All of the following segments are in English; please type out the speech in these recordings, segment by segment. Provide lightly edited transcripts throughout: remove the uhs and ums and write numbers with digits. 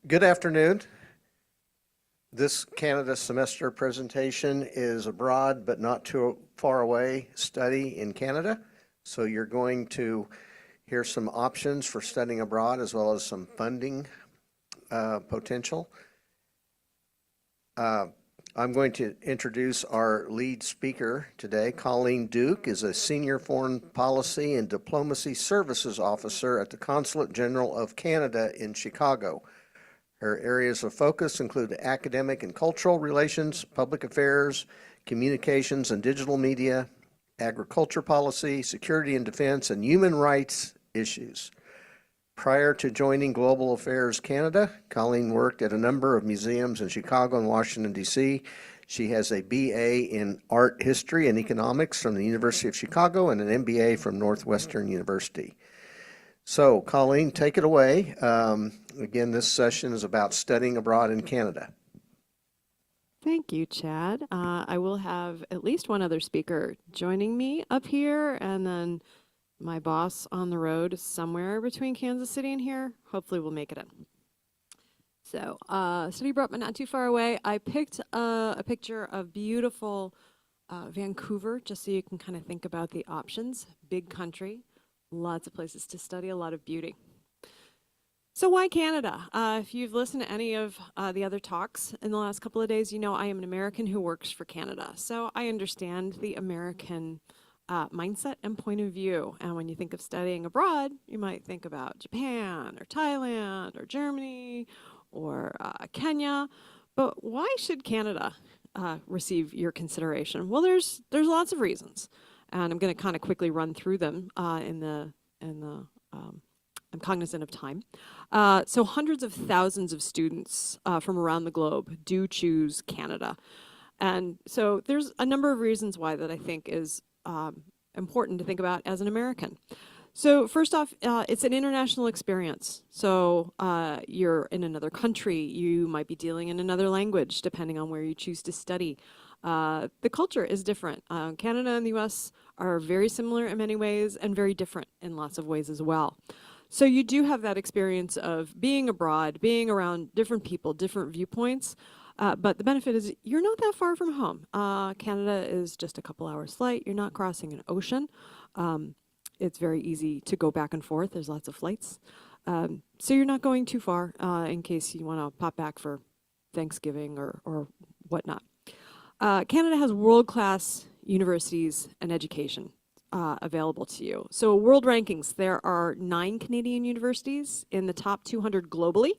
Good afternoon. This Canada semester presentation is a broad but not too far away study in Canada. So you're going to hear some options for studying abroad as well as some funding potential. I'm going to introduce our lead speaker today. Colleen Duke is a Senior Foreign Policy and Diplomacy Services Officer at the Consulate General of Canada in Chicago. Her areas of focus include academic and cultural relations, public affairs, communications and digital media, agriculture policy, security and defense, and human rights issues. Prior to joining Global Affairs Canada, Colleen worked at a number of museums in Chicago and Washington, D.C. She has a BA in Art History and Economics from the University of Chicago and an MBA from Northwestern University. So, Colleen, take it away. Again, this session is about studying abroad in Canada. Thank you, Chad. I will have at least one other speaker joining me up here, and then my boss on the road somewhere between Kansas City and here. Hopefully we'll make it in. So, study abroad but not too far away. I picked a picture of beautiful Vancouver, just so you can kind of think about the options. Big country, lots of places to study, a lot of beauty. So why Canada? If you've listened to any of the other talks in the last couple of days, you know I am an American who works for Canada. So I understand the American mindset and point of view. And when you think of studying abroad, you might think about Japan or Thailand or Germany or Kenya. But why should Canada receive your consideration? Well, there's lots of reasons, and I'm going to kind of quickly run through them I'm cognizant of time. So hundreds of thousands of students from around the globe do choose Canada. And so there's a number of reasons why that I think is important to think about as an American. So first off, it's an international experience. So you're in another country, you might be dealing in another language, depending on where you choose to study. The culture is different. Canada and the US are very similar in many ways and very different in lots of ways as well. So you do have that experience of being abroad, being around different people, different viewpoints. But the benefit is you're not that far from home. Canada is just a couple hours flight. You're not crossing an ocean. It's very easy to go back and forth. There's lots of flights. So you're not going too far in case you want to pop back for Thanksgiving or whatnot. Canada has world-class universities and education available to you. So world rankings, there are 9 Canadian universities in the top 200 globally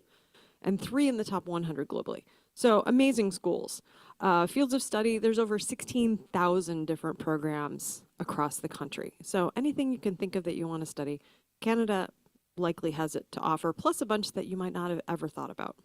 and 3 in the top 100 globally. So amazing schools. Fields of study, there's over 16,000 different programs across the country. So anything you can think of that you want to study, Canada likely has it to offer, plus a bunch that you might not have ever thought about.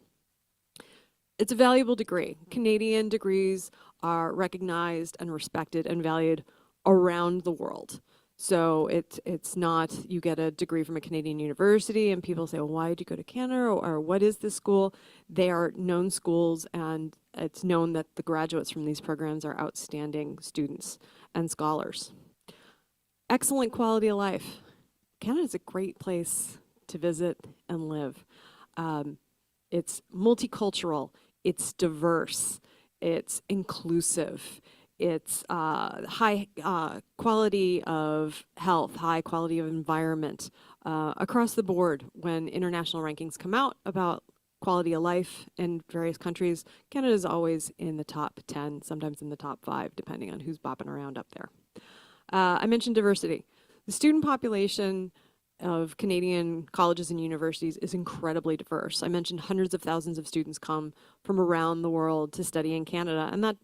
It's a valuable degree. Canadian degrees are recognized and respected and valued around the world. So it's not you get a degree from a Canadian university and people say, well, why did you go to Canada, or what is this school? They are known schools, and it's known that the graduates from these programs are outstanding students and scholars. Excellent quality of life. Canada is a great place to visit and live. It's multicultural, it's diverse, it's inclusive. It's high quality of health, high quality of environment across the board. When international rankings come out about quality of life in various countries, Canada is always in the top 10, sometimes in the top 5, depending on who's bopping around up there. I mentioned diversity. The student population of Canadian colleges and universities is incredibly diverse. I mentioned hundreds of thousands of students come from around the world to study in Canada, and that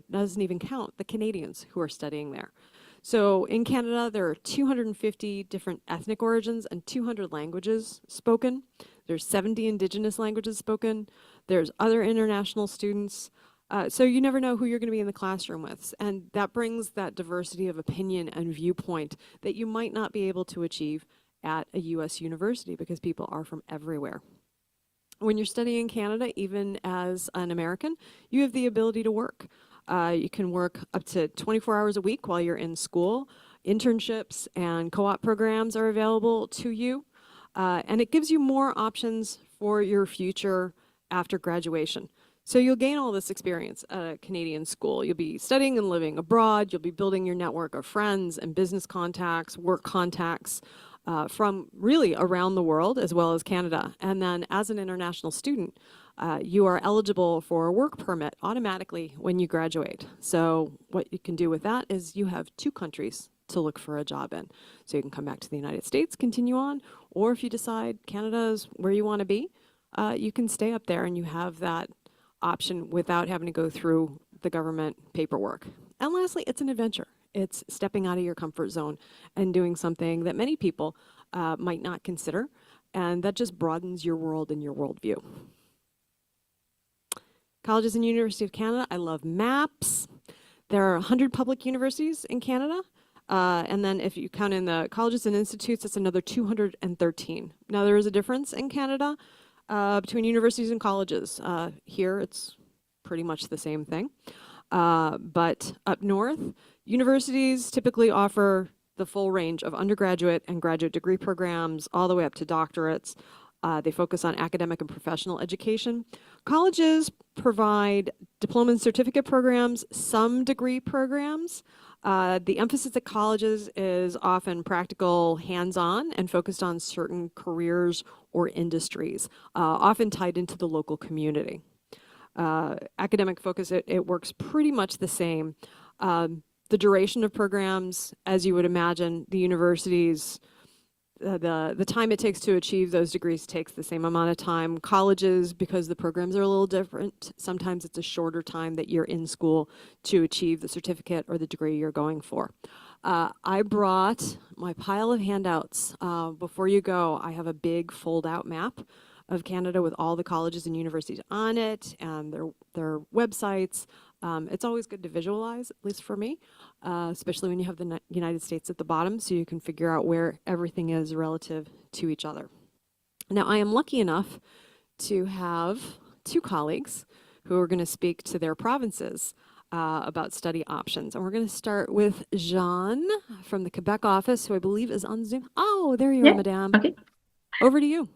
doesn't even count the Canadians who are studying there. So in Canada, there are 250 different ethnic origins and 200 languages spoken. There's 70 Indigenous languages spoken. There's other international students. So you never know who you're going to be in the classroom with. And that brings that diversity of opinion and viewpoint that you might not be able to achieve at a US university because people are from everywhere. When you're studying in Canada, even as an American, you have the ability to work. You can work up to 24 hours a week while you're in school. Internships and co-op programs are available to you. and it gives you more options for your future after graduation. So you'll gain all this experience at a Canadian school. You'll be studying and living abroad. You'll be building your network of friends and business contacts, work contacts from really around the world as well as Canada. And then as an international student, you are eligible for a work permit automatically when you graduate. So what you can do with that is you have 2 countries to look for a job in. So you can come back to the United States, continue on, or if you decide Canada is where you want to be, you can stay up there and you have that option without having to go through the government paperwork. And lastly, it's an adventure. It's stepping out of your comfort zone and doing something that many people might not consider, and that just broadens your world and your worldview. Colleges and University of Canada, I love maps. There are 100 public universities in Canada. And then if you count in the colleges and institutes, that's another 213. Now there is a difference in Canada between universities and colleges. Here it's pretty much the same thing. But up north, universities typically offer the full range of undergraduate and graduate degree programs all the way up to doctorates. They focus on academic and professional education. Colleges provide diploma and certificate programs, some degree programs. The emphasis at colleges is often practical, hands-on, and focused on certain careers or industries, often tied into the local community. Academic focus, it works pretty much the same. The duration of programs, as you would imagine, the universities, the time it takes to achieve those degrees takes the same amount of time. Colleges, because the programs are a little different, sometimes it's a shorter time that you're in school to achieve the certificate or the degree you're going for. I brought my pile of handouts. Before you go, I have a big fold-out map of Canada with all the colleges and universities on it and their websites. It's always good to visualize, at least for me, especially when you have the United States at the bottom, so you can figure out where everything is relative to each other. Now, I am lucky enough to have 2 colleagues who are going to speak to their provinces about study options. And we're going to start with Jeanne from the Quebec office, who I believe is on Zoom. Oh, there you are, Madame. Okay. Over to you.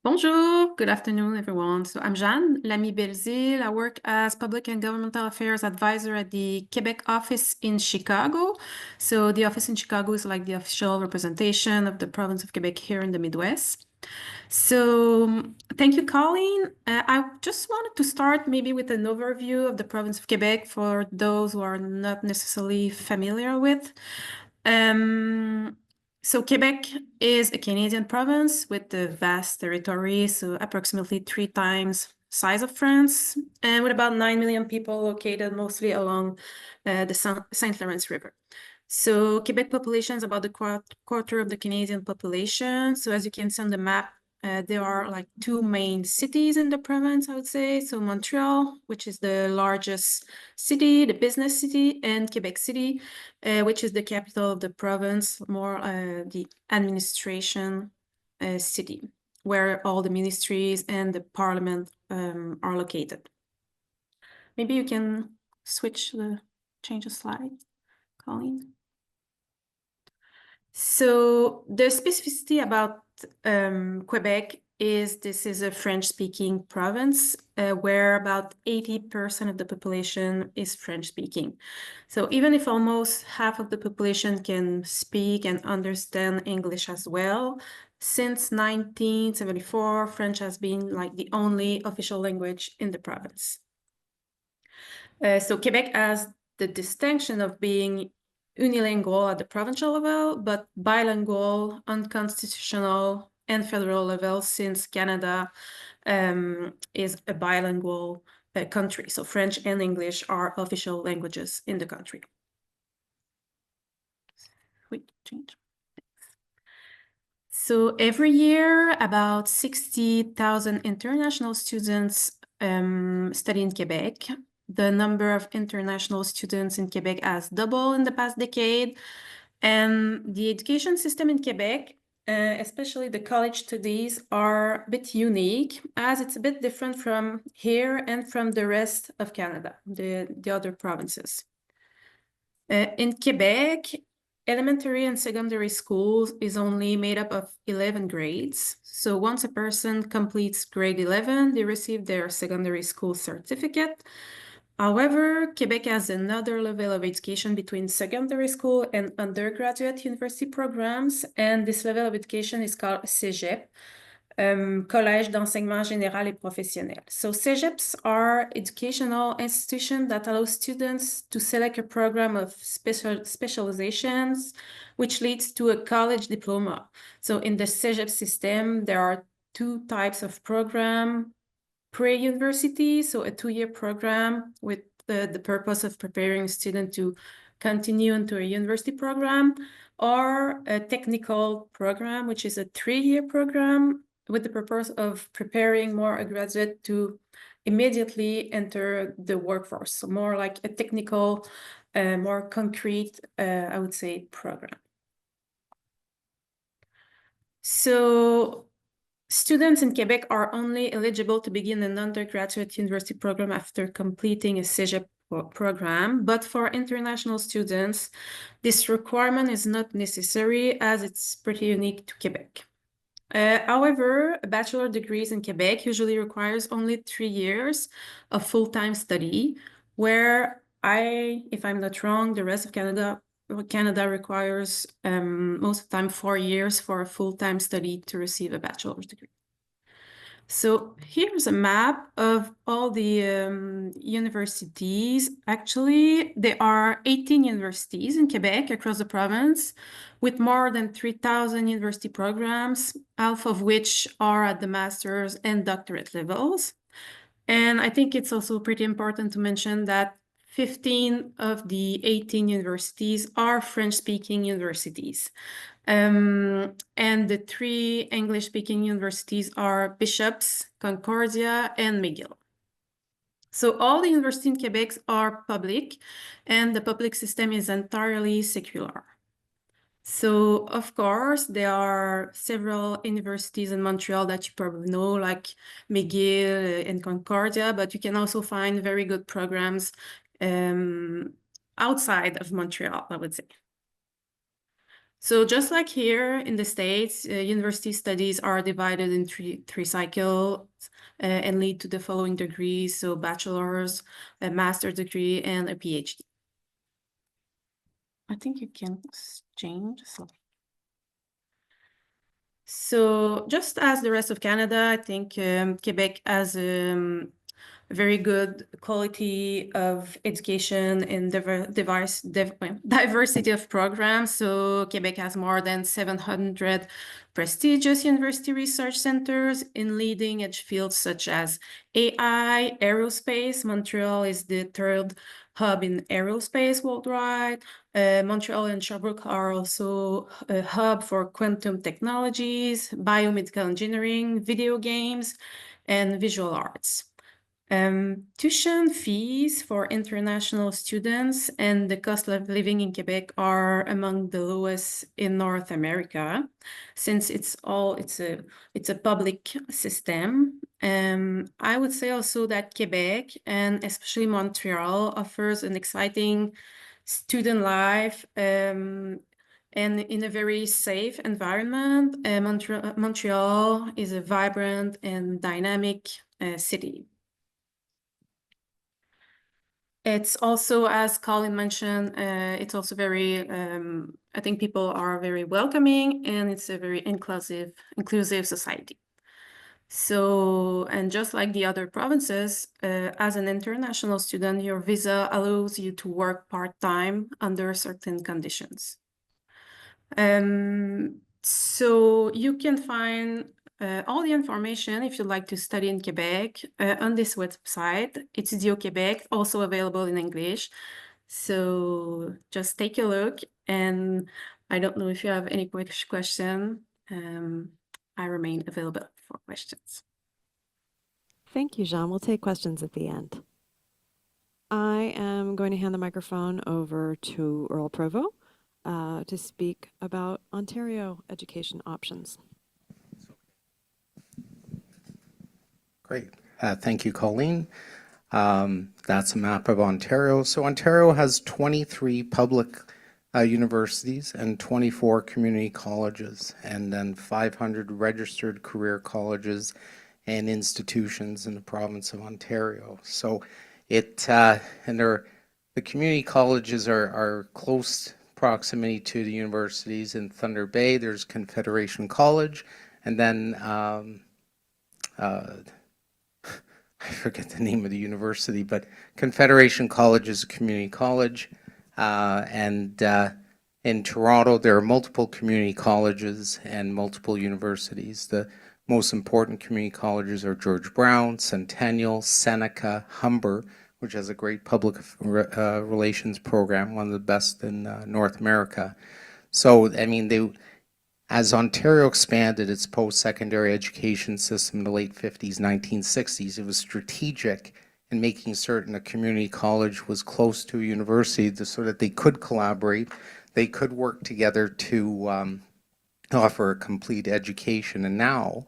Bonjour, good afternoon, everyone. So I'm Jeanne Lamy-Belzile. I work as Public and Governmental Affairs Advisor at the Quebec office in Chicago. So the office in Chicago is like the official representation of the province of Quebec here in the Midwest. So thank you, Colleen. I just wanted to start maybe with an overview of the province of Quebec for those who are not necessarily familiar with. So Quebec is a Canadian province with a vast territory, so approximately 3 times size of France, and with about 9 million people located mostly along the St. Lawrence River. So Quebec population is about a quarter of the Canadian population. So as you can see on the map, there are like 2 main cities in the province, I would say. So Montreal, which is the largest city, the business city, and Quebec City, which is the capital of the province, more the administration city, where all the ministries and the parliament are located. Maybe you can change the slide, Colleen. So the specificity about Quebec is this is a French-speaking province where about 80% of the population is French-speaking. So even if almost half of the population can speak and understand English as well, since 1974, French has been like the only official language in the province. So Quebec has the distinction of being unilingual at the provincial level, but bilingual on constitutional and federal level, since Canada is a bilingual country. So French and English are official languages in the country. So every year, about 60,000 international students study in Quebec. The number of international students in Quebec has doubled in the past decade. And the education system in Quebec, especially the college studies, are a bit unique, as it's a bit different from here and from the rest of Canada, the other provinces. In Quebec, elementary and secondary schools is only made up of 11 grades. So once a person completes grade 11, they receive their secondary school certificate. However, Quebec has another level of education between secondary school and undergraduate university programs, and this level of education is called CEGEP, Collège d'enseignement général et professionnel. So CEGEPs are educational institutions that allow students to select a program of specializations, which leads to a college diploma. So in the CEGEP system, there are two types of program: pre-university, so a 2-year program with the purpose of preparing a student to continue into a university program, or a technical program, which is a 3-year program with the purpose of preparing more a graduate to immediately enter the workforce. So more like a technical, more concrete, I would say, program. So students in Quebec are only eligible to begin an undergraduate university program after completing a CEGEP program, but for international students, this requirement is not necessary as it's pretty unique to Quebec. However, a bachelor degrees in Quebec usually requires only 3 years of full-time study, where if I'm not wrong, the rest of Canada requires most of the time 4 years for a full-time study to receive a bachelor's degree. So here's a map of all the universities. Actually, there are 18 universities in Quebec across the province with more than 3,000 university programs, half of which are at the master's and doctorate levels. And I think it's also pretty important to mention that 15 of the 18 universities are French-speaking universities. And the 3 English-speaking universities are Bishops, Concordia, and McGill. So all the universities in Quebec are public, and the public system is entirely secular. So, of course, there are several universities in Montreal that you probably know, like McGill and Concordia, but you can also find very good programs outside of Montreal, I would say. So just like here in the States, university studies are divided in three cycles and lead to the following degrees: so bachelor's, a master's degree, and a PhD. I think you can change the slide. So just as the rest of Canada, I think Quebec has very good quality of education and diversity of programs. So Quebec has more than 700 prestigious university research centers in leading edge fields such as AI, aerospace. Montreal is the 3rd hub in aerospace worldwide. Montreal and Sherbrooke are also a hub for quantum technologies, biomedical engineering, video games, and visual arts. Tuition fees for international students and the cost of living in Quebec are among the lowest in North America, since it's a public system. I would say also that Quebec, and especially Montreal, offers an exciting student life and in a very safe environment. Montreal is a vibrant and dynamic city. It's also, as Colin mentioned, it's also very, I think people are very welcoming, and it's a very inclusive society. So, and just like the other provinces, as an international student, your visa allows you to work part-time under certain conditions. So you can find all the information if you'd like to study in Quebec on this website. It's Etudio Québec, also available in English. So just take a look, and I don't know if you have any question. I remain available for questions. Thank you, Jean. We'll take questions at the end. I am going to hand the microphone over to Earl Provost to speak about Ontario education options. Great. Thank you, Colleen. That's a map of Ontario. So Ontario has 23 public universities and 24 community colleges, and then 500 registered career colleges and institutions in the province of Ontario. So the community colleges are close proximity to the universities. In Thunder Bay, there's Confederation College, and then I forget the name of the university, but Confederation College is a community college. And in Toronto, there are multiple community colleges and multiple universities. The most important community colleges are George Brown, Centennial, Seneca, Humber, which has a great public relations program, one of the best in North America. So, I mean, as Ontario expanded its post-secondary education system in the late 50s, 1960s, it was strategic in making certain a community college was close to a university so that they could collaborate, they could work together to offer a complete education. And now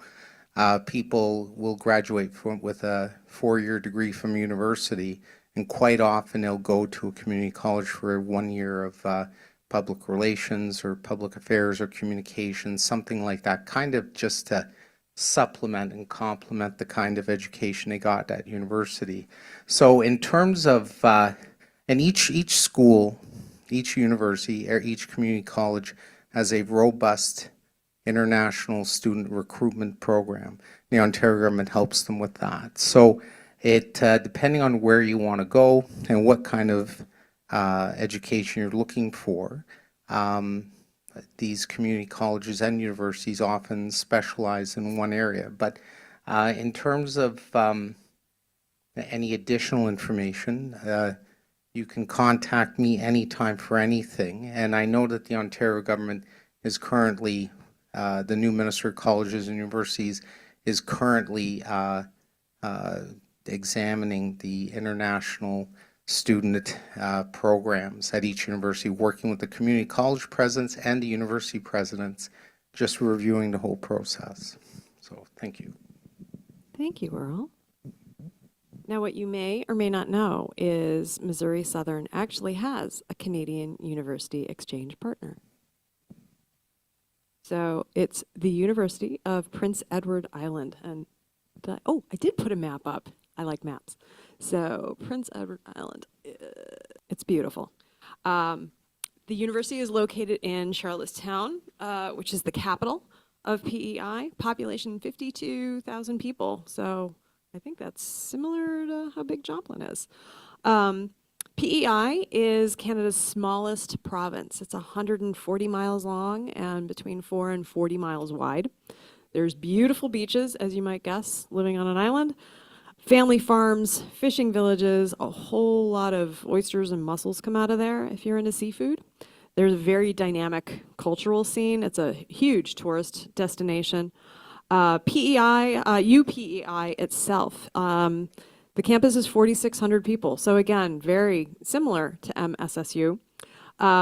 people will graduate with a 4-year degree from university, and quite often they'll go to a community college for 1 year of public relations or public affairs or communications, something like that, kind of just to supplement and complement the kind of education they got at university. So in terms of, and each school, each university, or each community college has a robust international student recruitment program. The Ontario government helps them with that. So it, depending on where you want to go and what kind of education you're looking for, these community colleges and universities often specialize in one area. But in terms of any additional information, you can contact me anytime for anything. And I know that the Ontario government is currently, the new Minister of Colleges and Universities is currently examining the international student programs at each university, working with the community college presidents and the university presidents, just reviewing the whole process. So thank you. Thank you, Earl. Now, what you may or may not know is Missouri Southern actually has a Canadian University Exchange partner. So it's the University of Prince Edward Island. And I did put a map up. I like maps. So Prince Edward Island, it's beautiful. The university is located in Charlottetown, which is the capital of PEI, population 52,000 people. So I think that's similar to how big Joplin is. PEI is Canada's smallest province. It's 140 miles long and between 4 and 40 miles wide. There's beautiful beaches, as you might guess, living on an island. Family farms, fishing villages, a whole lot of oysters and mussels come out of there if you're into seafood. There's a very dynamic cultural scene. It's a huge tourist destination. UPEI itself, the campus is 4,600 people. So again, very similar to MSSU.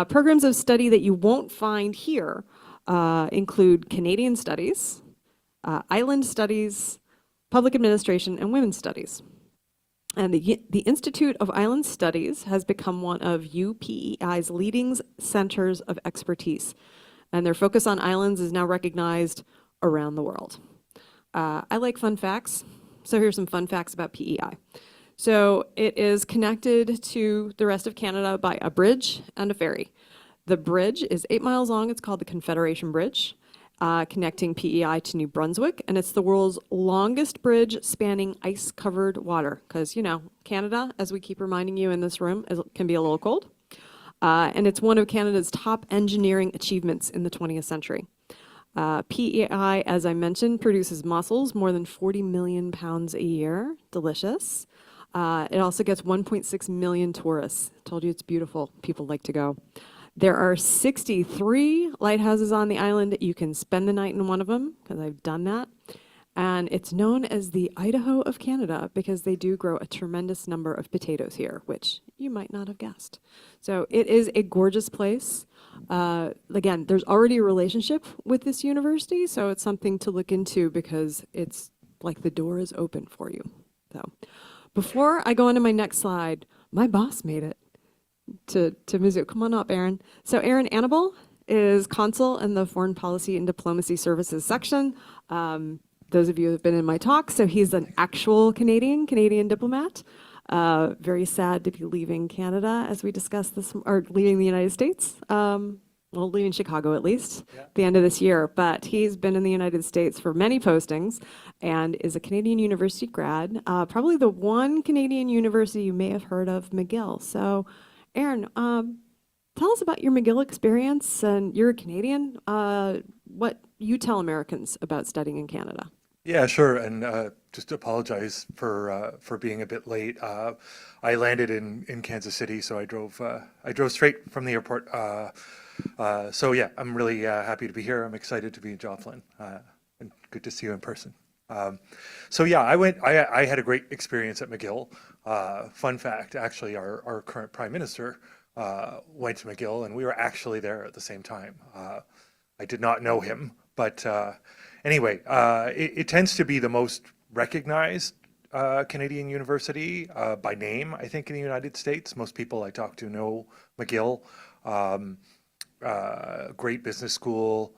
Programs of study that you won't find here include Canadian Studies, Island Studies, Public Administration, and Women's Studies. And the Institute of Island Studies has become one of UPEI's leading centers of expertise. And their focus on islands is now recognized around the world. I like fun facts, so here's some fun facts about PEI. So it is connected to the rest of Canada by a bridge and a ferry. The bridge is 8 miles long. It's called the Confederation Bridge, connecting PEI to New Brunswick, and it's the world's longest bridge spanning ice-covered water, because, you know, Canada, as we keep reminding you in this room, can be a little cold. And it's one of Canada's top engineering achievements in the 20th century. PEI, as I mentioned, produces mussels, more than 40 million pounds a year. Delicious. It also gets 1.6 million tourists. Told you it's beautiful. People like to go. There are 63 lighthouses on the island. You can spend the night in one of them, because I've done that. And it's known as the Idaho of Canada because they do grow a tremendous number of potatoes here, which you might not have guessed. So it is a gorgeous place. Again, there's already a relationship with this university, so it's something to look into because it's like the door is open for you. So before I go on to my next slide, my boss made it. to Mizzou. Come on up, Aaron. So Aaron Annabelle is consul in the Foreign Policy and Diplomacy Services section. Those of you who have been in my talk, so he's an actual Canadian diplomat. Very sad to be leaving Canada, as we discussed this, or leaving the United States. Well, leaving Chicago at least, the end of this year. But he's been in the United States for many postings and is a Canadian university grad. Probably the one Canadian university you may have heard of, McGill. So, Aaron, tell us about your McGill experience, and you're a Canadian. What you tell Americans about studying in Canada? Yeah, sure. And just to apologize for being a bit late. I landed in Kansas City, so I drove straight from the airport. So yeah, I'm really happy to be here. I'm excited to be in Joplin, and good to see you in person. So yeah, I had a great experience at McGill. Fun fact, actually, our current Prime Minister went to McGill, and we were actually there at the same time. I did not know him, but anyway, it tends to be the most recognized Canadian university by name, I think, in the United States. Most people I talk to know McGill. Great business school,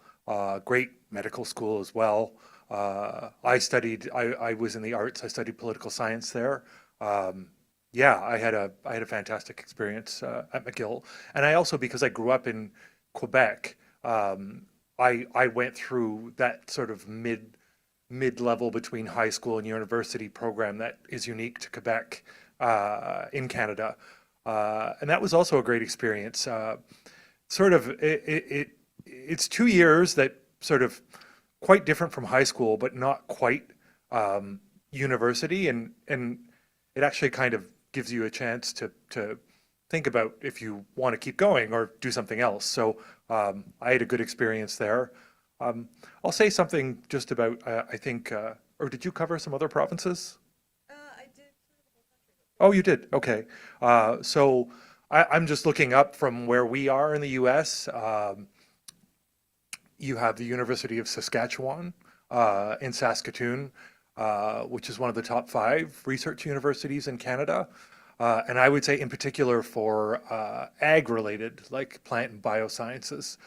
great medical school as well. I was in the arts. I studied political science there. Yeah, I had a fantastic experience at McGill. And I also, because I grew up in Quebec, I went through that sort of mid-level between high school and university program that is unique to Quebec in Canada. And that was also a great experience. It's 2 years that sort of quite different from high school, but not quite university, and it actually kind of gives you a chance to think about if you want to keep going or do something else. So I had a good experience there. I'll say something just about I think, or did you cover some other provinces? I did. Oh, you did. Okay. So I'm just looking up from where we are in the U.S. You have the University of Saskatchewan in Saskatoon, which is one of the top 5 research universities in Canada. And I would say in particular for ag-related, like plant and biosciences.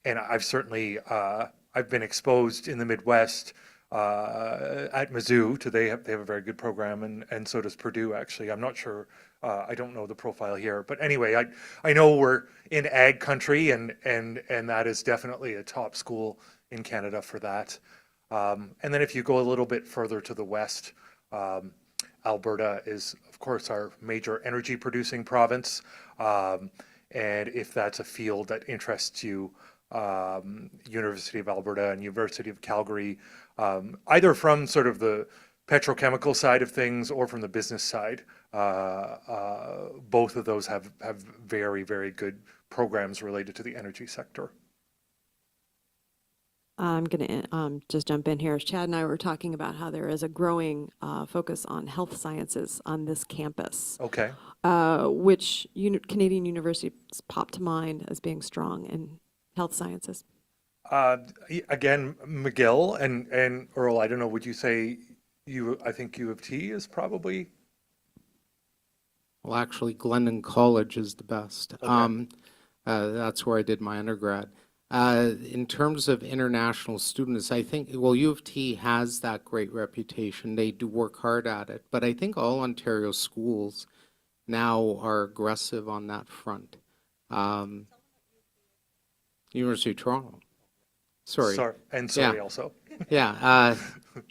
And I've certainly, I've been exposed in the Midwest at Mizzou they have a very good program, and so does Purdue, actually. I'm not sure, I don't know the profile here, but anyway, I know we're in ag country, and that is definitely a top school in Canada for that. And then if you go a little bit further to the west, Alberta is, of course, our major energy producing province. And if that's a field that interests you, University of Alberta and University of Calgary, either from sort of the petrochemical side of things or from the business side, both of those have very, very good programs related to the energy sector. I'm going to just jump in here. Chad and I were talking about how there is a growing focus on health sciences on this campus, Okay. which Canadian universities pop to mind as being strong in health sciences. Again, McGill and Earl, I don't know, would you say I think U of T is probably? Well, actually, Glendon College is the best. Okay. That's where I did my undergrad. In terms of international students, I think, well, U of T has that great reputation. They do work hard at it. But I think all Ontario schools now are aggressive on that front. University of Toronto. Sorry. And Yeah. also. Yeah,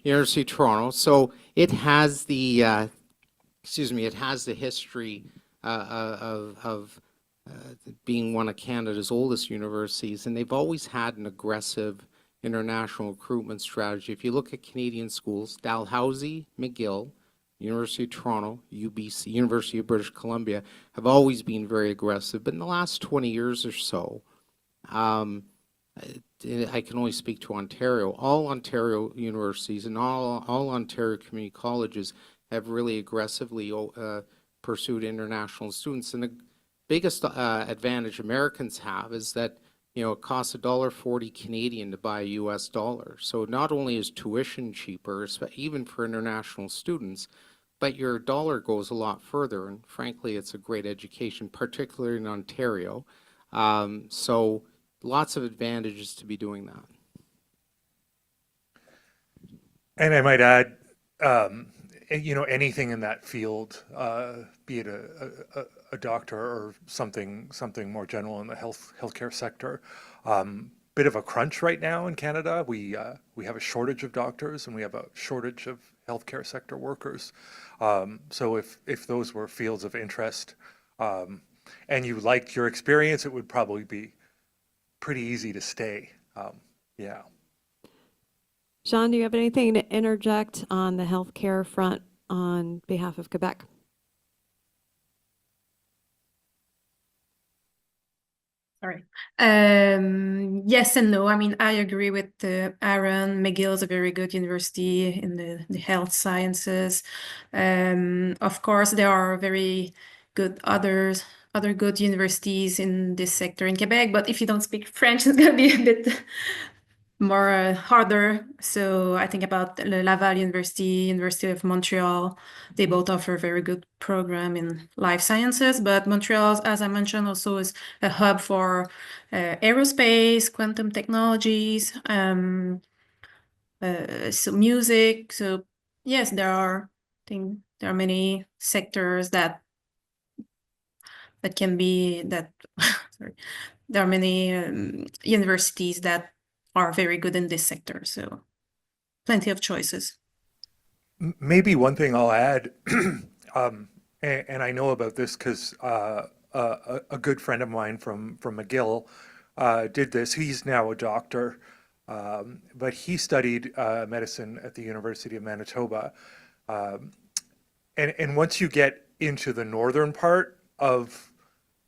University of Toronto. So it has the, it has the history of being one of Canada's oldest universities, and they've always had an aggressive international recruitment strategy. If you look at Canadian schools, Dalhousie, McGill, University of Toronto, UBC, University of British Columbia, have always been very aggressive. But in the last 20 years or so, I can only speak to Ontario. All Ontario universities and all Ontario community colleges have really aggressively pursued international students. And the biggest advantage Americans have is that, you know, it costs $1.40 Canadian to buy a US dollar. So not only is tuition cheaper, even for international students, but your dollar goes a lot further, and frankly, it's a great education, particularly in Ontario. So lots of advantages to be doing that. And I might add, anything in that field, be it a doctor or something more general in the healthcare sector. Bit of a crunch right now in Canada. We have a shortage of doctors and we have a shortage of healthcare sector workers. So if those were fields of interest, and you liked your experience, it would probably be pretty easy to stay. Yeah. Jean, do you have anything to interject on the healthcare front on behalf of Quebec? Sorry. Yes and no. I mean, I agree with Aaron. McGill is a very good university in the health sciences. Of course, there are very good other good universities in this sector in Quebec, but if you don't speak French, it's gonna be a bit more harder. So I think about Laval University, University of Montreal. They both offer very good program in life sciences, but Montreal, as I mentioned, also is a hub for aerospace, quantum technologies, so music. So yes, I think there are many sectors that can be that. Sorry, there are many universities that are very good in this sector. So plenty of choices. Maybe one thing I'll add, and I know about this because a good friend of mine from McGill did this. He's now a doctor, but he studied medicine at the University of Manitoba. And once you get into the northern part of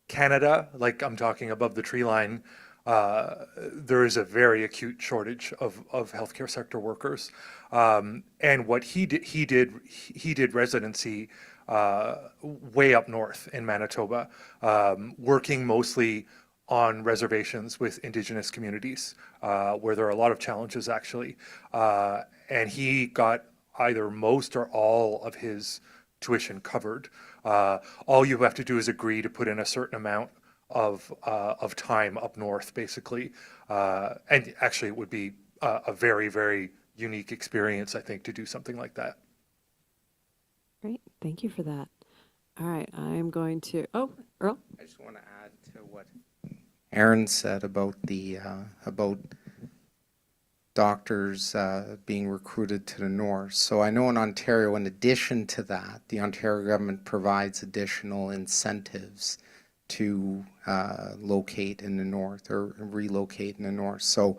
Canada, like I'm talking above the tree line, there is a very acute shortage of healthcare sector workers. And what he did residency way up north in Manitoba, working mostly on reservations with Indigenous communities, where there are a lot of challenges actually. And he got either most or all of his tuition covered. All you have to do is agree to put in a certain amount of time up north, basically. And actually, it would be a very, very unique experience, I think, to do something like that. Great, thank you for that. All right, I'm going to, oh, Earl? I just want to add to what Aaron said about about doctors being recruited to the north. So I know in Ontario, in addition to that, the Ontario government provides additional incentives to locate in the north or relocate in the north. So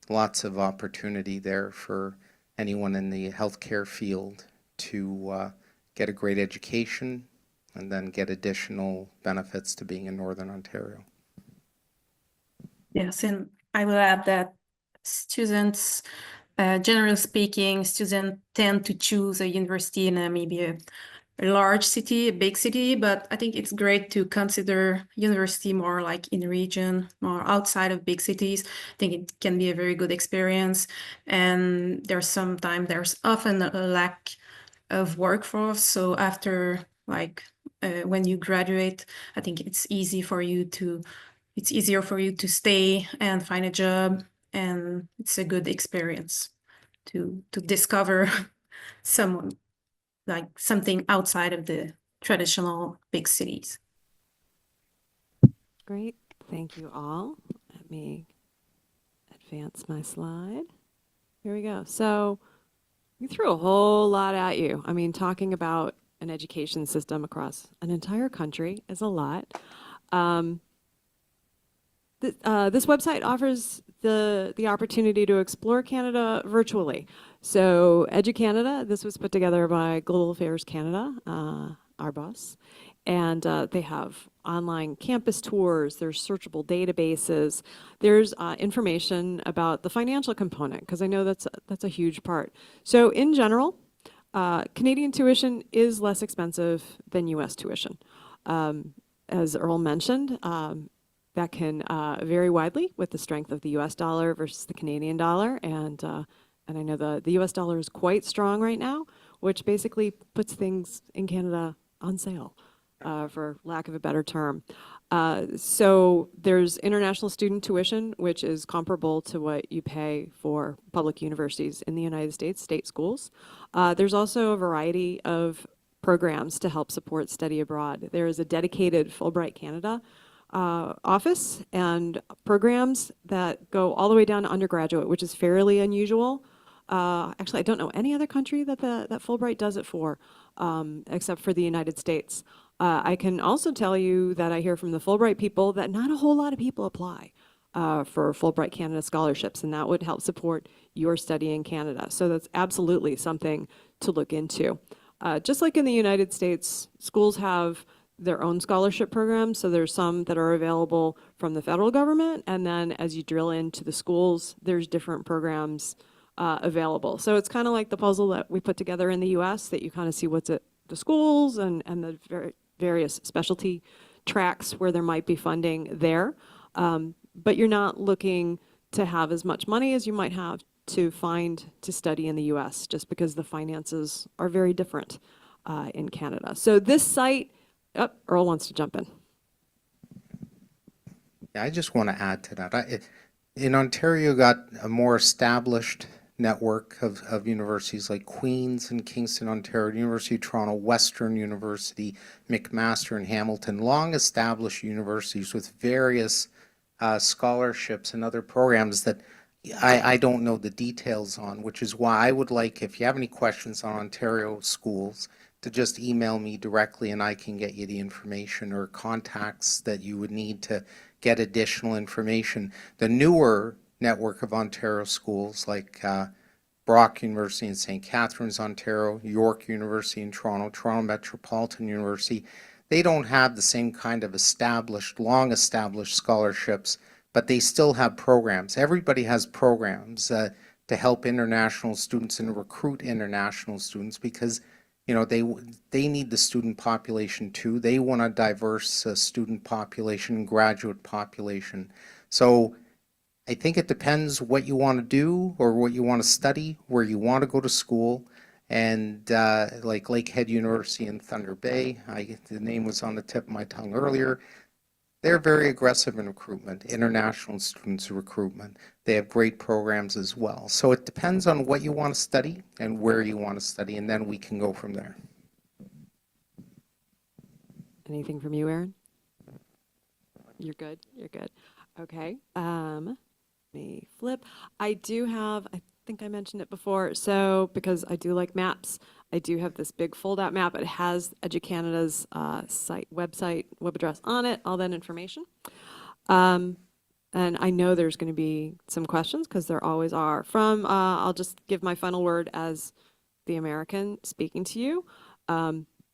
lots of opportunity there for anyone in the healthcare field to get a great education and then get additional benefits to being in Northern Ontario. Yes, and I will add that students, generally speaking, students tend to choose a university in maybe a large city, a big city, but I think it's great to consider university more like in region, more outside of big cities. I think it can be a very good experience. And there's often a lack of workforce. So after when you graduate, I think it's easier for you to stay and find a job, and it's a good experience to discover something outside of the traditional big cities. Great, thank you all. Let me advance my slide. Here we go. So we threw a whole lot at you. I mean, talking about an education system across an entire country is a lot. This website offers the opportunity to explore Canada virtually. So EduCanada, this was put together by Global Affairs Canada, our boss, and they have online campus tours, there's searchable databases, there's information about the financial component, because I know that's a huge part. So in general, Canadian tuition is less expensive than US tuition. As Earl mentioned, that can vary widely with the strength of the US dollar versus the Canadian dollar. And I know the US dollar is quite strong right now, which basically puts things in Canada on sale, for lack of a better term. So there's international student tuition, which is comparable to what you pay for public universities in the United States, state schools. There's also a variety of programs to help support study abroad. There is a dedicated Fulbright Canada office and programs that go all the way down to undergraduate, which is fairly unusual. Actually, I don't know any other country that that Fulbright does it for, except for the United States. I can also tell you that I hear from the Fulbright people that not a whole lot of people apply for Fulbright Canada scholarships, and that would help support your study in Canada. So that's absolutely something to look into. Just like in the United States, schools have their own scholarship programs. So there's some that are available from the federal government. And then as you drill into the schools, there's different programs available. So it's kind of like the puzzle that we put together in the US, that you kind of see what's at the schools and the various specialty tracks where there might be funding there. But you're not looking to have as much money as you might have to study in the US, just because the finances are very different in Canada. So this site, Earl wants to jump in. Yeah, I just want to add to that. In Ontario, got a more established network of universities like Queen's and Kingston, Ontario, University of Toronto, Western University, McMaster and Hamilton, long established universities with various scholarships and other programs that I don't know the details on, which is why I would like, if you have any questions on Ontario schools, to just email me directly and I can get you the information or contacts that you would need to get additional information. The newer network of Ontario schools like Brock University in St. Catharines, Ontario, York University in Toronto, Toronto Metropolitan University, they don't have the same kind of long established scholarships, but they still have programs. Everybody has programs to help international students and recruit international students, because they need the student population too. They want a diverse student population and graduate population. So I think it depends what you want to do or what you want to study, where you want to go to school. And like Lakehead University in Thunder Bay, the name was on the tip of my tongue earlier. They're very aggressive in recruitment, international students recruitment. They have great programs as well. So it depends on what you want to study and where you want to study, and then we can go from there. Anything from you, Erin? You're good? You're good. Okay. Let me flip. I do have, I think I mentioned it before, so because I do like maps, I do have this big fold-out map. It has EduCanada's website, web address on it, all that information. And I know there's going to be some questions, because there always are. I'll just give my final word as the American speaking to you.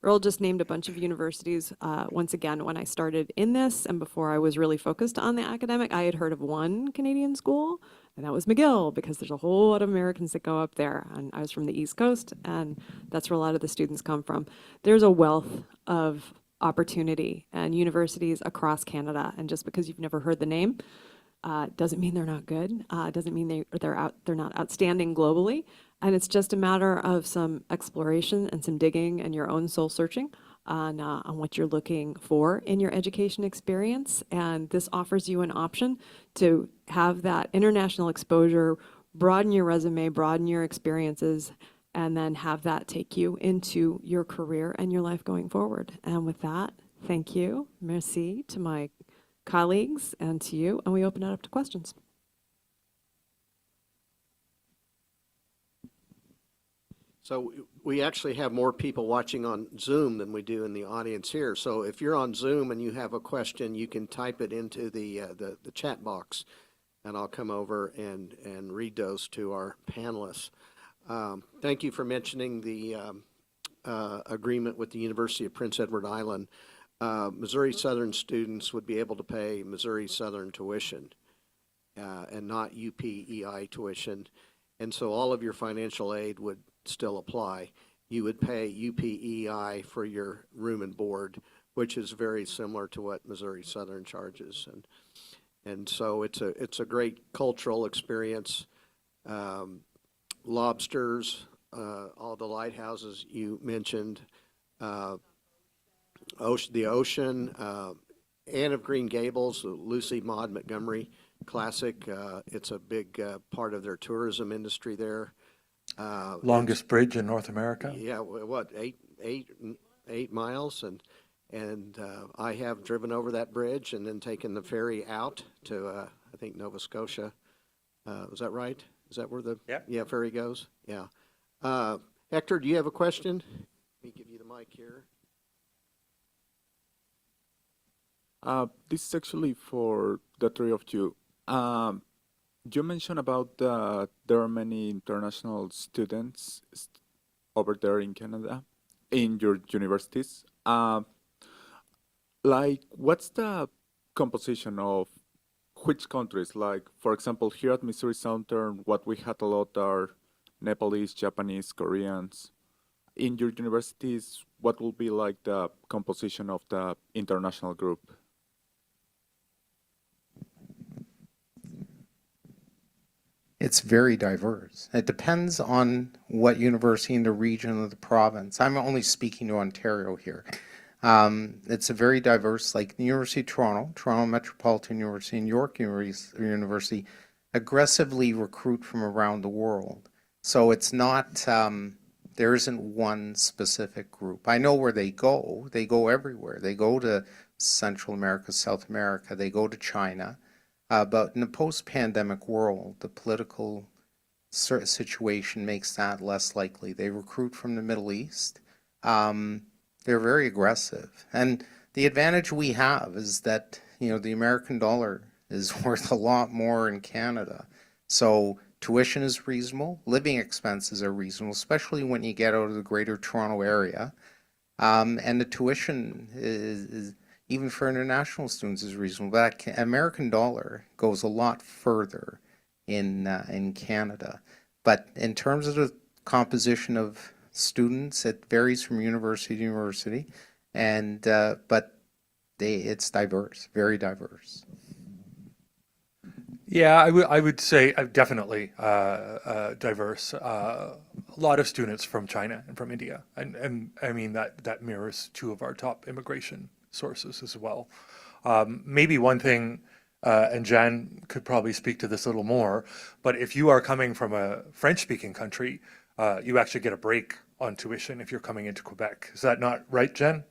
Earl just named a bunch of universities. Once again, when I started in this and before I was really focused on the academic, I had heard of one Canadian school, and that was McGill, because there's a whole lot of Americans that go up there. And I was from the East Coast, and that's where a lot of the students come from. There's a wealth of opportunity and universities across Canada. And just because you've never heard the name, doesn't mean they're not good. Doesn't mean they're not outstanding globally. And it's just a matter of some exploration and some digging and your own soul searching on what you're looking for in your education experience. And this offers you an option to have that international exposure, broaden your resume, broaden your experiences, and then have that take you into your career and your life going forward. And with that, thank you. Merci to my colleagues and to you. And we open it up to questions. So we actually have more people watching on Zoom than we do in the audience here. So if you're on Zoom and you have a question, you can type it into the chat box, and I'll come over and read those to our panelists. Thank you for mentioning the agreement with the University of Prince Edward Island. Missouri Southern students would be able to pay Missouri Southern tuition and not UPEI tuition. And so all of your financial aid would still apply. You would pay UPEI for your room and board, which is very similar to what Missouri Southern charges. And so it's a great cultural experience. Lobsters, all the lighthouses you mentioned, the ocean, Anne of Green Gables, the Lucy Maud Montgomery classic. It's a big part of their tourism industry there. Longest bridge in North America. Yeah, what, 8 miles? And I have driven over that bridge and then taken the ferry out to, I think, Nova Scotia. Was that right? Is that where the ferry goes? Yeah. Hector, do you have a question? Let me give you the mic here. This is actually for the three of you. You mentioned about there are many international students over there in Canada, in your universities. Like, what's the composition of which countries? Like, for example, here at Missouri Southern, what we had a lot are Nepalese, Japanese, Koreans. In your universities, what will be like the composition of the international group? It's very diverse. It depends on what university in the region of the province. I'm only speaking to Ontario here. It's a very diverse, like the University of Toronto, Toronto Metropolitan University, and York University aggressively recruit from around the world. So it's not, there isn't one specific group. I know where they go. They go everywhere. They go to Central America, South America. They go to China. But in the post-pandemic world, the political situation makes that less likely. They recruit from the Middle East. They're very aggressive. And the advantage we have is that, you know, the American dollar is worth a lot more in Canada. So tuition is reasonable. Living expenses are reasonable, especially when you get out of the Greater Toronto area. And the tuition is even for international students is reasonable. That American dollar goes a lot further in Canada. But in terms of the composition of students, it varies from university to university, and but it's diverse, very diverse. Yeah, I would say definitely diverse. A lot of students from China and from India, and I mean that mirrors two of our top immigration sources as well. Maybe one thing, and Jan could probably speak to this a little more, but if you are coming from a French-speaking country, you actually get a break on tuition if you're coming into Quebec. Is that not right, Jen?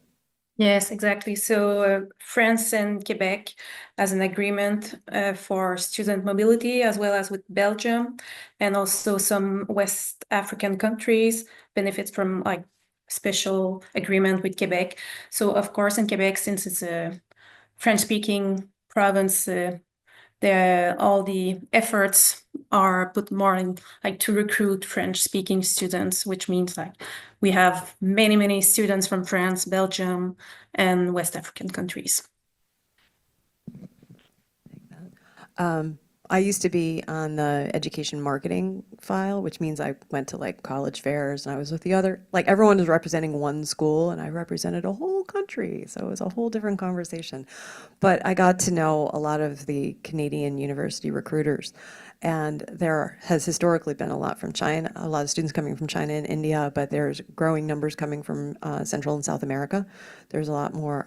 Yes, exactly. So France and Quebec has an agreement for student mobility, as well as with Belgium, and also some West African countries benefit from like special agreement with Quebec. So of course in Quebec, since it's a French-speaking province, all the efforts are put more in like to recruit French-speaking students, which means like we have many students from France, Belgium, and West African countries. I used to be on the education marketing file, which means I went to like college fairs and I was with the other, like everyone was representing one school and I represented a whole country. So it was a whole different conversation. But I got to know a lot of the Canadian university recruiters. And there has historically been a lot from China, a lot of students coming from China and India, but there's growing numbers coming from Central and South America. There's a lot more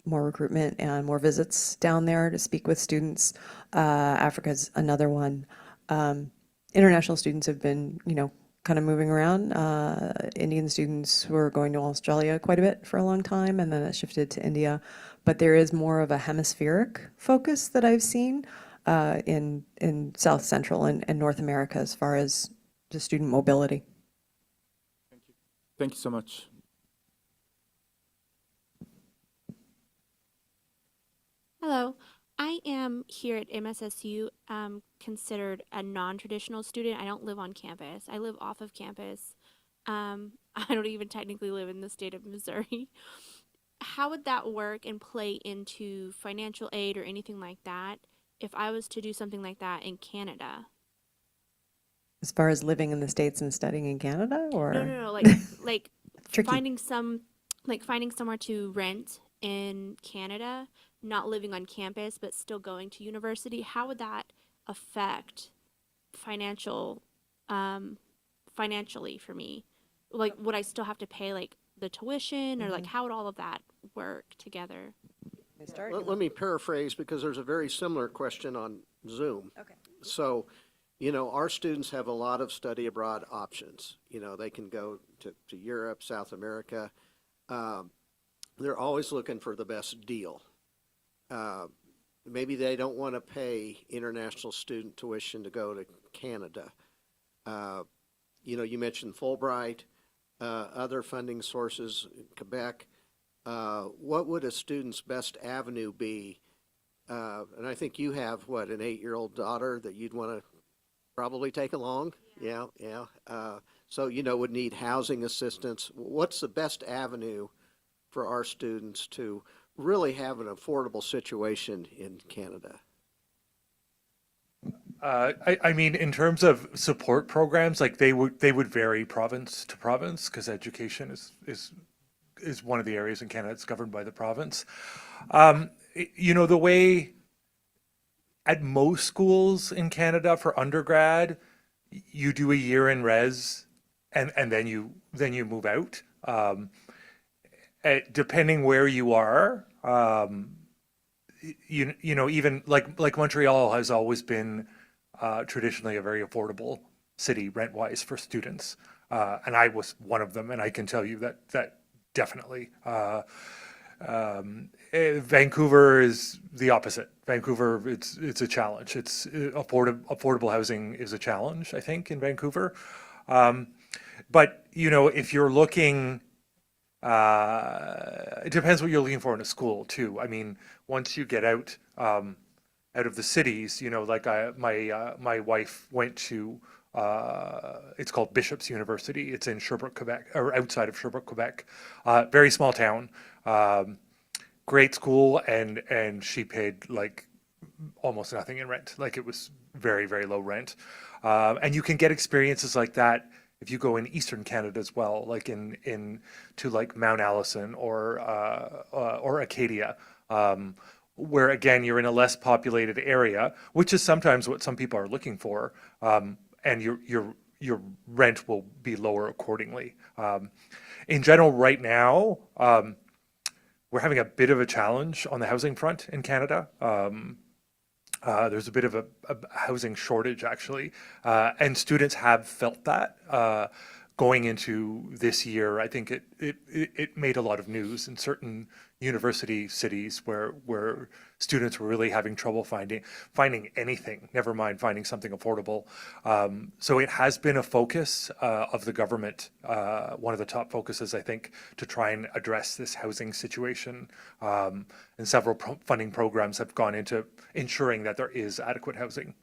recruitment and more visits down there to speak with students. Africa's another one. International students have been, you know, kind of moving around. Indian students were going to Australia quite a bit for a long time, and then it shifted to India. But there is more of a hemispheric focus that I've seen in South Central and North America as far as the student mobility. Thank you so much. Hello, I am here at MSSU, considered a non-traditional student. I don't live on campus. I live off of campus. I don't even technically live in the state of Missouri. How would that work and play into financial aid or anything like that if I was to do something like that in Canada? As far as living in the States and studying in Canada, or? No, like Tricky. finding somewhere to rent in Canada, not living on campus, but still going to university. How would that affect financial financially for me? Like, would I still have to pay like the tuition, or like how would all of that work together? Let me paraphrase because there's a very similar question on Zoom. Okay. So, our students have a lot of study abroad options. They can go to Europe, South America. They're always looking for the best deal. Maybe they don't want to pay international student tuition to go to Canada. You mentioned Fulbright, other funding sources in Quebec. What would a student's best avenue be? And I think you have, an 8-year-old daughter that you'd want to probably take along? Yeah. So, would need housing assistance. What's the best avenue for our students to really have an affordable situation in Canada? I mean, in terms of support programs, like they would vary province to province because education is one of the areas in Canada that's governed by the province. The way at most schools in Canada for undergrad, you do a year in res, and then you move out. Depending where you are, even like Montreal has always been traditionally a very affordable city rent-wise for students, and I was one of them, and I can tell you that definitely. Vancouver is the opposite. Vancouver, it's a challenge. It's affordable housing is a challenge, I think, in Vancouver. But if you're looking, it depends what you're looking for in a school too. I mean, once you get out of the cities, like my wife went to. It's called Bishop's University. It's in Sherbrooke, Quebec, or outside of Sherbrooke, Quebec. Very small town. Great school, and she paid like almost nothing in rent. Like it was very, very low rent. And you can get experiences like that if you go in Eastern Canada as well, like in to like Mount Allison or Acadia. Where again you're in a less populated area, which is sometimes what some people are looking for, and your rent will be lower accordingly. In general, right now, we're having a bit of a challenge on the housing front in Canada. There's a bit of a housing shortage, actually, and students have felt that going into this year. I think it made a lot of news in certain university cities where students were really having trouble finding anything, never mind finding something affordable. So it has been a focus of the government, one of the top focuses, I think, to try and address this housing situation. And several funding programs have gone into ensuring that there is adequate housing.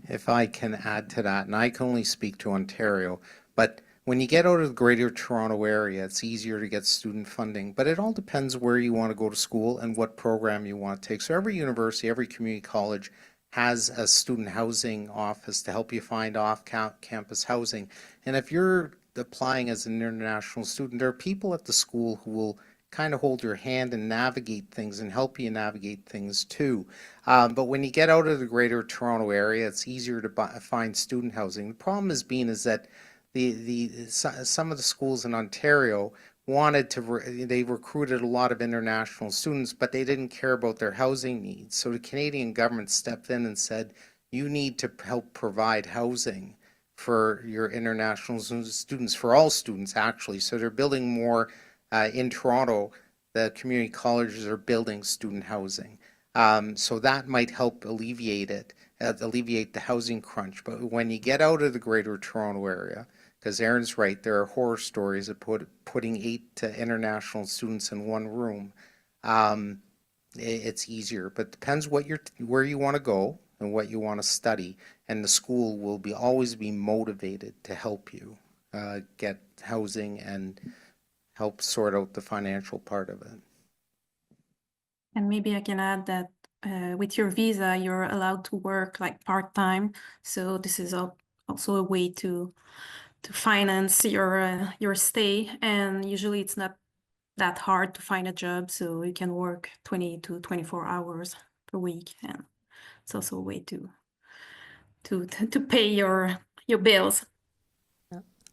If I can add to that, and I can only speak to Ontario, but when you get out of the Greater Toronto Area, it's easier to get student funding, but it all depends where you want to go to school and what program you want to take. So every university, every community college has a student housing office to help you find off-campus housing. And if you're applying as an international student, there are people at the school who will kind of hold your hand and navigate things and help you navigate things too. But when you get out of the Greater Toronto Area, it's easier to find student housing. The problem is that some of the schools in Ontario wanted to, they recruited a lot of international students, but they didn't care about their housing needs. So the Canadian government stepped in and said, you need to help provide housing for your international students, for all students actually. So they're building more in Toronto. The community colleges are building student housing. So that might help alleviate the housing crunch. But when you get out of the Greater Toronto Area, because Aaron's right, there are horror stories of putting 8 international students in one room. It's easier, but it depends where you want to go and what you want to study, and the school will always be motivated to help you get housing and help sort out the financial part of it. And maybe I can add that with your visa, you're allowed to work like part-time. So this is also a way to finance your stay. And usually it's not that hard to find a job. So you can work 20 to 24 hours per week. And it's also a way to pay your your bills.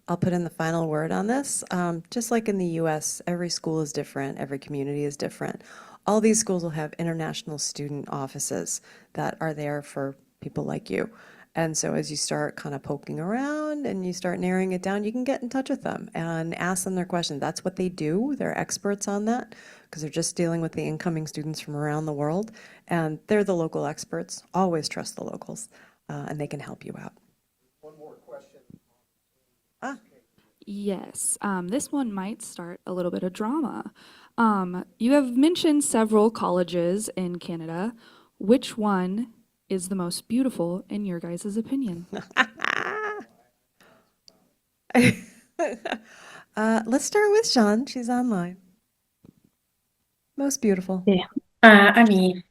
I'll put in the final word on this. Just like in the US, every school is different, every community is different. All these schools will have international student offices that are there for people like you. And so as you start kind of poking around and you start narrowing it down, you can get in touch with them and ask them their questions. That's what they do. They're experts on that because they're just dealing with the incoming students from around the world. And they're the local experts. Always trust the locals, and they can help you out. Yes, this one might start a little bit of drama. You have mentioned several colleges in Canada. Which one is the most beautiful in your guys' opinion? Let's start with Sean. She's online. Most beautiful. Yeah. I mean,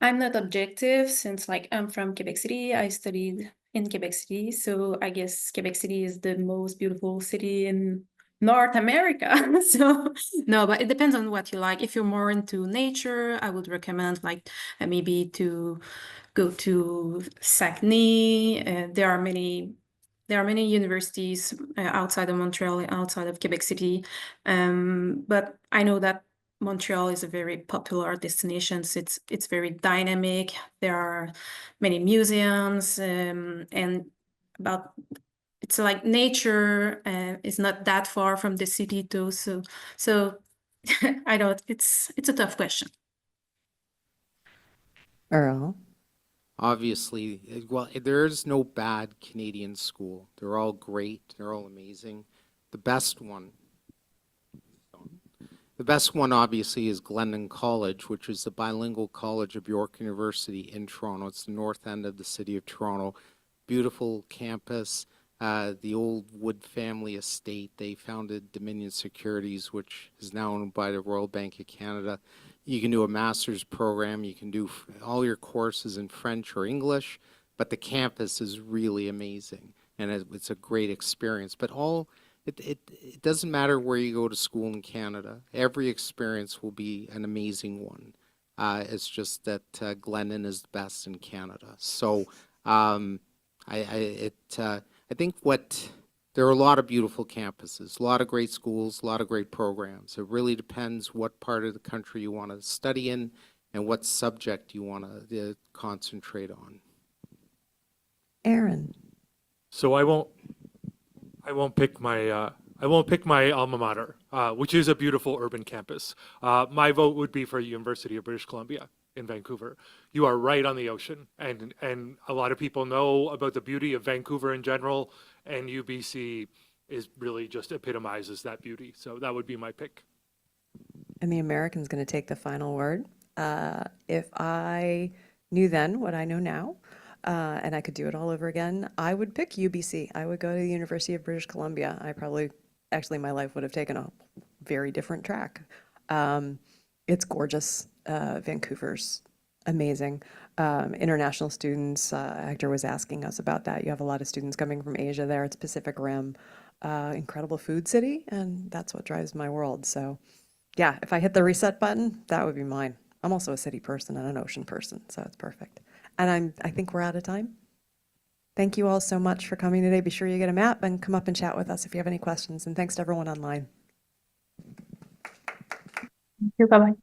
I'm not objective since like I'm from Quebec City. I studied in Quebec City, so I guess Quebec City is the most beautiful city in North America. So no, but it depends on what you like. If you're more into nature, I would recommend like maybe to go to Saguenay. There are many universities outside of Montreal, outside of Quebec City. But I know that Montreal is a very popular destination. So it's very dynamic. There are many museums, and about it's like nature is not that far from the city too. So I don't. It's a tough question. Earl. Obviously, well, there is no bad Canadian school. They're all great. They're all amazing. The best one obviously is Glendon College, which is the bilingual college of York University in Toronto. It's the north end of the city of Toronto. Beautiful campus, the old Wood family estate. They founded Dominion Securities, which is now owned by the Royal Bank of Canada. You can do a master's program. You can do all your courses in French or English, but the campus is really amazing, and it's a great experience. But it doesn't matter where you go to school in Canada. Every experience will be an amazing one. It's just that Glendon is the best in Canada. So I think there are a lot of beautiful campuses, a lot of great schools, a lot of great programs. It really depends what part of the country you want to study in and what subject you want to concentrate on. Aaron. So I won't pick my alma mater, which is a beautiful urban campus. My vote would be for University of British Columbia in Vancouver. You are right on the ocean, and a lot of people know about the beauty of Vancouver in general, and UBC is really just epitomizes that beauty. So that would be my pick. And the American's going to take the final word. If I knew then what I know now, and I could do it all over again, I would pick UBC. I would go to the University of British Columbia. My life would have taken a very different track. It's gorgeous. Vancouver's amazing. International students, Hector was asking us about that. You have a lot of students coming from Asia there. It's Pacific Rim. Incredible food city, and that's what drives my world. So yeah, if I hit the reset button, that would be mine. I'm also a city person and an ocean person, so it's perfect. And I think we're out of time. Thank you all so much for coming today. Be sure you get a map and come up and chat with us if you have any questions. And thanks to everyone online. Thank you. Bye-bye.